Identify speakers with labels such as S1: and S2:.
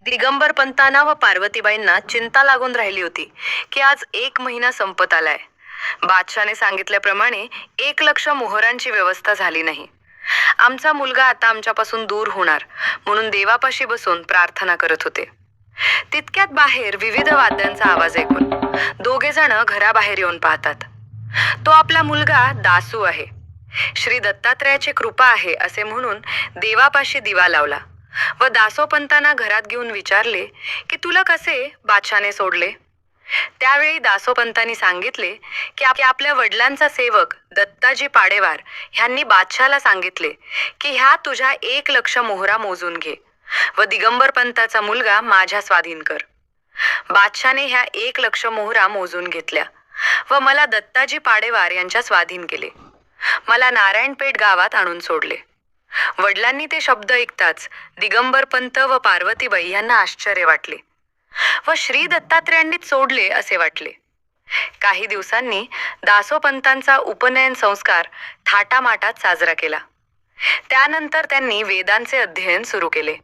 S1: दिगंबर पंतांना व पार्वतीबाईंना चिंता लागून राहिली होती की आज 1 महिना संपत आलाय. बादशाने सांगितल्याप्रमाणे 1 लक्ष मोहरांची व्यवस्था झाली नाही. आमचा मुलगा आता आमच्यापासून दूर होणार म्हणून देवापाशी बसून प्रार्थना करत होते. तितक्यात बाहेर विविध वाद्यांचा आवाज ऐकून दोघे जण घराबाहेर येऊन पाहतात. तो आपला मुलगा दासू आहे. श्री दत्तात्रयाची कृपा आहे असे म्हणून देवापाशी दिवा लावला व दासोपंतांना घरात घेऊन विचारले की तुला कसे बादशाने सोडले. त्यावेळी दासोपंतांनी सांगितले की आपल्या वडिलांचा सेवक दत्ताजी पाडेवार ह्यांनी बादशाला सांगितले की ह्या तुझ्या 1 लक्ष मोहरा मोजून घे व दिगंबर पंताचा मुलगा माझ्या स्वाधीन कर. बादशाने ह्या 1 लक्ष मोहरा मोजून घेतल्या व मला दत्ताजी पाडेवार यांच्या स्वाधीन केले. मला नारायणपेठ गावात आणून सोडले. वडिलांनी ते शब्द ऐकताच दिगंबर पंत व पार्वतीबाई यांना आश्चर्य वाटले व श्री दत्तात्रयांनीच सोडले असे वाटले. काही दिवसांनी दासोपंतांचा उपनयन संस्कार थाटामाटात साजरा केला. त्यानंतर त्यांनी वेदांचे अध्ययन सुरू केले.